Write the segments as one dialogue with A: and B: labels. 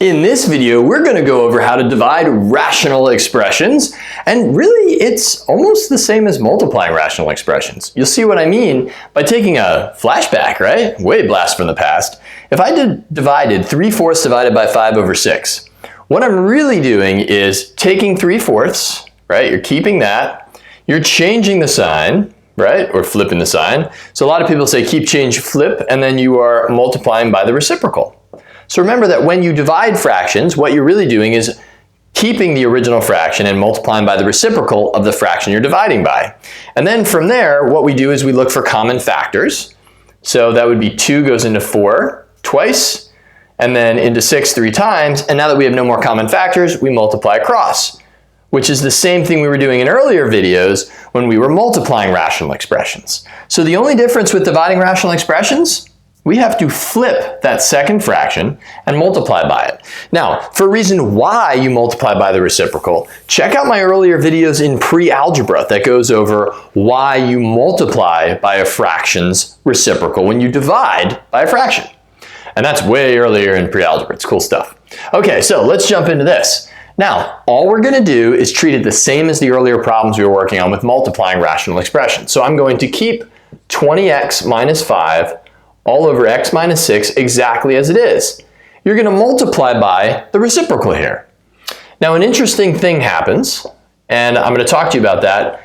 A: In this video, we're going to go over how to divide rational expressions, and really it's almost the same as multiplying rational expressions. You'll see what I mean by taking a flashback, right? Way blast from the past. If I divided 3/4 divided by 5 over 6, what I'm really doing is taking 3/4, right? You're keeping that, you're changing the sign, right? Or flipping the sign. So a lot of people say keep, change, flip, and then you are multiplying by the reciprocal. So remember that when you divide fractions, what you're really doing is keeping the original fraction and multiplying by the reciprocal of the fraction you're dividing by. And then from there, what we do is we look for common factors. So that would be 2 goes into 4 twice, and then into 6 3 times. And now that we have no more common factors, we multiply across, which is the same thing we were doing in earlier videos when we were multiplying rational expressions. So the only difference with dividing rational expressions, we have to flip that second fraction and multiply by it. Now, for a reason why you multiply by the reciprocal, check out my earlier videos in pre-algebra that goes over why you multiply by a fraction's reciprocal when you divide by a fraction. And that's way earlier in pre-algebra. It's cool stuff. Okay, so let's jump into this. Now, all we're going to do is treat it the same as the earlier problems we were working on with multiplying rational expressions. So I'm going to keep 20x minus 5 all over x minus 6 exactly as it is. You're going to multiply by the reciprocal here. Now, an interesting thing happens, and I'm going to talk to you about that,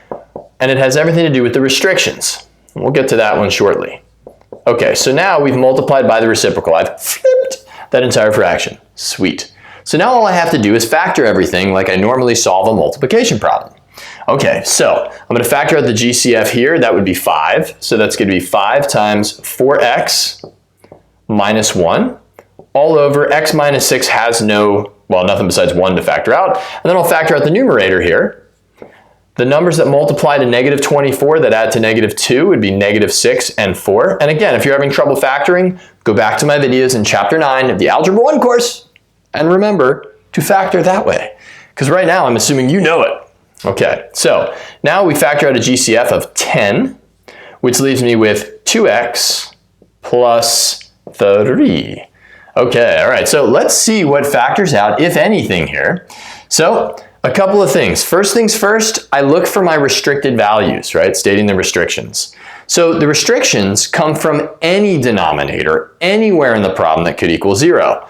A: and it has everything to do with the restrictions. We'll get to that one shortly. Okay, so now we've multiplied by the reciprocal. I've flipped that entire fraction. Sweet. So now all I have to do is factor everything like I normally solve a multiplication problem. Okay, so I'm going to factor out the GCF here. That would be 5. So that's going to be 5 times 4x minus 1 all over x minus 6 has nothing besides 1 to factor out. And then I'll factor out the numerator here. The numbers that multiply to negative 24 that add to negative 2 would be negative 6 and 4. And again, if you're having trouble factoring, go back to my videos in Chapter 9 of the Algebra 1 course and remember to factor that way. Because right now I'm assuming you know it. Okay, so now we factor out a GCF of 10, which leaves me with 2x plus 3. Okay, all right, so let's see what factors out, if anything, here. So a couple of things. First things first, I look for my restricted values, right, stating the restrictions. So the restrictions come from any denominator, anywhere in the problem that could equal 0.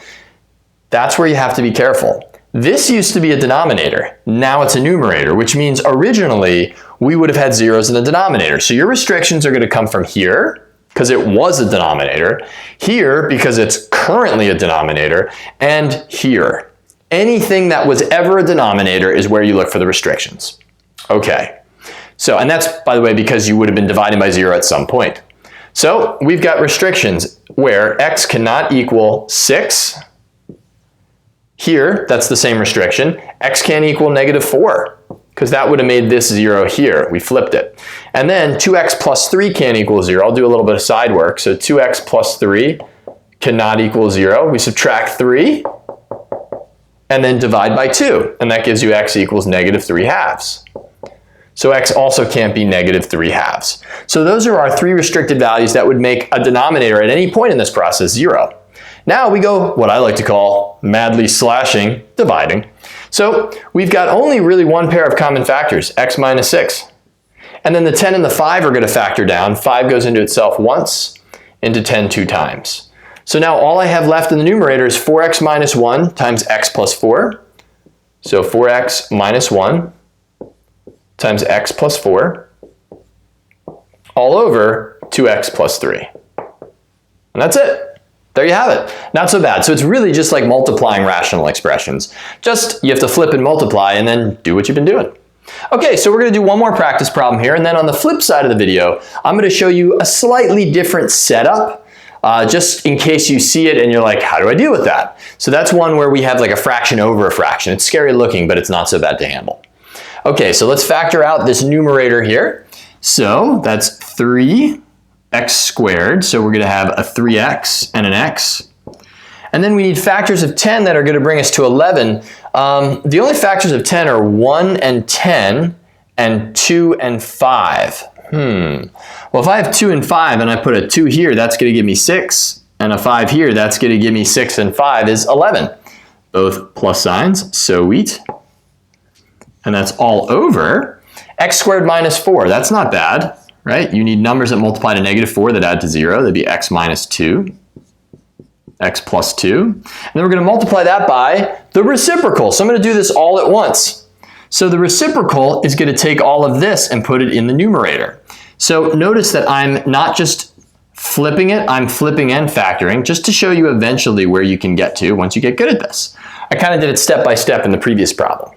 A: That's where you have to be careful. This used to be a denominator, now it's a numerator, which means originally we would have had zeros in the denominator. So your restrictions are going to come from here, because it was a denominator, here, because it's currently a denominator, and here. Anything that was ever a denominator is where you look for the restrictions. Okay, so, and that's, by the way, because you would have been dividing by 0 at some point. So we've got restrictions where x cannot equal 6. Here, that's the same restriction. X can't equal negative 4, because that would have made this 0 here. We flipped it. And then 2x plus 3 can't equal 0. I'll do a little bit of side work. So 2x plus 3 cannot equal 0. We subtract 3, and then divide by 2. And that gives you x equals negative 3/2. So x also can't be negative 3/2. So those are our 3 restricted values that would make a denominator at any point in this process 0. Now we go what I like to call madly slashing, dividing. So we've got only really one pair of common factors, x minus 6. And then the 10 and the 5 are going to factor down. 5 goes into itself once, into 10 2 times. So now all I have left in the numerator is 4x minus 1 times x plus 4. So 4x minus 1 times x plus 4 all over 2x plus 3. And that's it. There you have it. Not so bad. So it's really just like multiplying rational expressions. Just you have to flip and multiply and then do what you've been doing. Okay, so we're going to do one more practice problem here, and then on the flip side of the video, I'm going to show you a slightly different setup, just in case you see it and you're like, how do I deal with that? So that's one where we have like a fraction over a fraction. It's scary looking, but it's not so bad to handle. Okay, so let's factor out this numerator here. So that's 3x squared, so we're going to have a 3x and an x. And then we need factors of 10 that are going to bring us to 11. The only factors of 10 are 1 and 10 and 2 and 5. Well, if I have 2 and 5 and I put a 2 here, that's going to give me 6. And a 5 here, that's going to give me 6 and 5 is 11. both plus signs, sweet. And that's all over x squared minus 4. That's not bad, right? You need numbers that multiply to -4 that add to 0. That'd be x minus 2, x plus 2. And then we're going to multiply that by the reciprocal. So I'm going to do this all at once. So the reciprocal is going to take all of this and put it in the numerator. So notice that I'm not just flipping it, I'm flipping and factoring just to show you eventually where you can get to once you get good at this. I kind of did it step by step in the previous problem.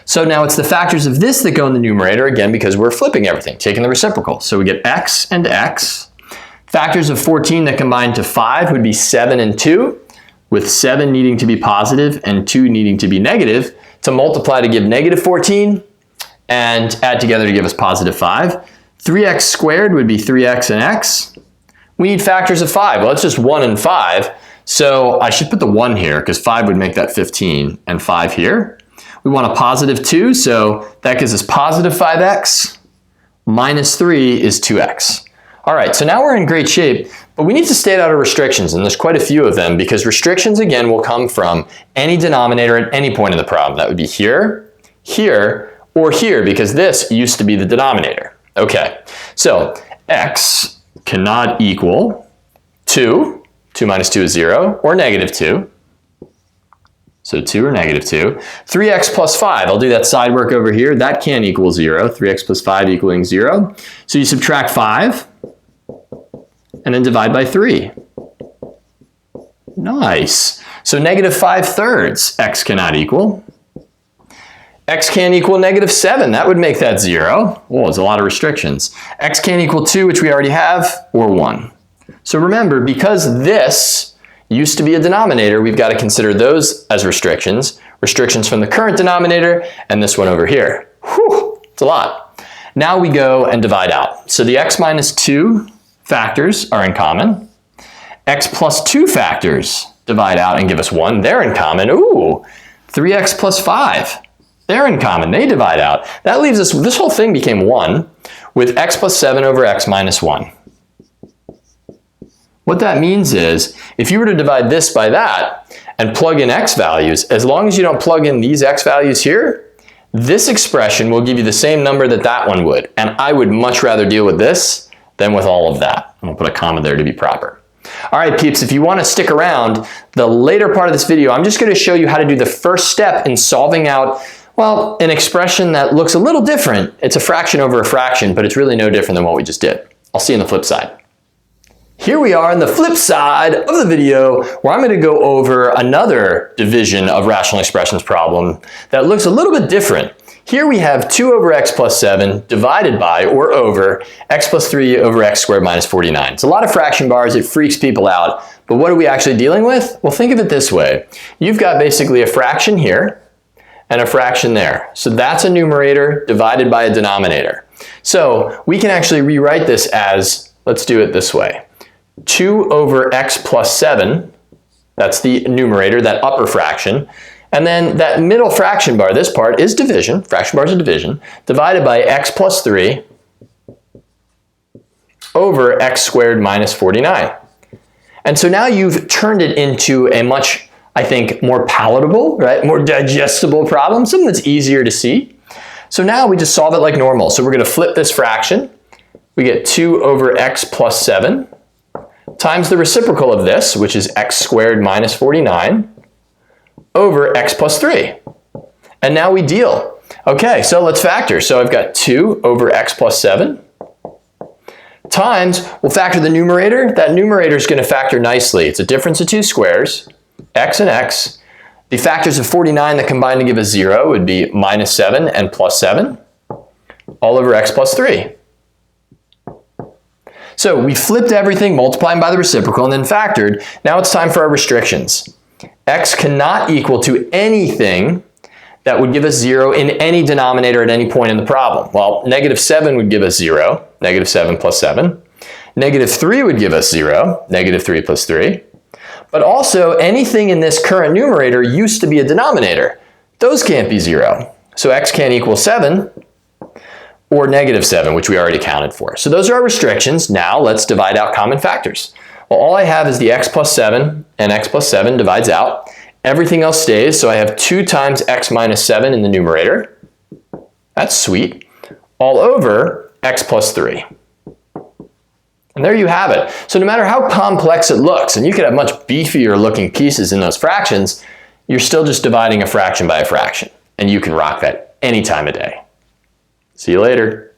A: So now it's the factors of this that go in the numerator, again, because we're flipping everything, taking the reciprocal. So we get x and x. Factors of 14 that combine to 5 would be 7 and 2, with 7 needing to be positive and 2 needing to be negative, to multiply to give -14 and add together to give us positive 5. 3x squared would be 3x and x. We need factors of 5. Well, it's just 1 and 5. So I should put the 1 here because 5 would make that 15 and 5 here. We want a positive 2, so that gives us positive 5x minus 3 is 2x. All right, so now we're in great shape, but we need to stay out of restrictions, and there's quite a few of them because restrictions, again, will come from any denominator at any point in the problem. That would be here, here, or here because this used to be the denominator. Okay, so x cannot equal 2. 2 minus 2 is 0, or -2. So 2 or -2. 3x plus 5, I'll do that side work over here. That can't equal 0. 3x plus 5 equaling 0. So you subtract 5, and then divide by 3. Nice. So -5/3 x cannot equal. X can't equal -7. That would make that 0. Whoa, there's a lot of restrictions. X can't equal 2, which we already have, or 1. So remember, because this used to be a denominator, we've got to consider those as restrictions. Restrictions from the current denominator and this one over here. Whew, it's a lot. Now we go and divide out. So the x minus 2 factors are in common. X plus 2 factors divide out and give us 1. They're in common. Ooh, 3x plus 5. They're in common. They divide out. That leaves us, this whole thing became 1 with x plus 7 over x minus 1. What that means is, if you were to divide this by that and plug in x values, as long as you don't plug in these x values here, this expression will give you the same number that that one would. And I would much rather deal with this than with all of that. I'm gonna put a comma there to be proper. All right, peeps, if you wanna stick around, the later part of this video, I'm just gonna show you how to do the first step in solving out, well, an expression that looks a little different. It's a fraction over a fraction, but it's really no different than what we just did. I'll see you on the flip side. Here we are on the flip side of the video where I'm going to go over another division of rational expressions problem that looks a little bit different. Here we have 2 over x plus 7 divided by or over x plus 3 over x squared minus 49. It's a lot of fraction bars. It freaks people out. But what are we actually dealing with? Well, think of it this way. You've got basically a fraction here and a fraction there. So that's a numerator divided by a denominator. So we can actually rewrite this as, let's do it this way. 2 over x plus 7, that's the numerator, that upper fraction, and then that middle fraction bar, this part is division, fraction bars are division, divided by x plus 3 over x squared minus 49. And so now you've turned it into a much, I think, more palatable, right, more digestible problem, something that's easier to see. So now we just solve it like normal. So we're going to flip this fraction. We get 2 over x plus 7 times the reciprocal of this, which is x squared minus 49, over x plus 3. And now we deal. Okay, so let's factor. So I've got 2 over x plus 7 times, we'll factor the numerator. That numerator is going to factor nicely. It's a difference of 2 squares, x and x. The factors of 49 that combine to give us 0 would be minus 7 and plus 7, all over x plus 3. So we flipped everything, multiplying by the reciprocal, and then factored. Now it's time for our restrictions. X cannot equal to anything that would give us 0 in any denominator at any point in the problem. Well, -7 would give us 0, -7 plus 7. -3 would give us 0, -3 plus 3. But also, anything in this current numerator used to be a denominator. Those can't be 0. So x can't equal 7. Or -7, which we already accounted for. So those are our restrictions. Now let's divide out common factors. Well, all I have is the x plus 7, and x plus 7 divides out. Everything else stays, so I have 2 times x minus 7 in the numerator. That's sweet. All over x plus 3. And there you have it. So no matter how complex it looks, and you could have much beefier looking pieces in those fractions, you're still just dividing a fraction by a fraction. And you can rock that any time of day. See you later.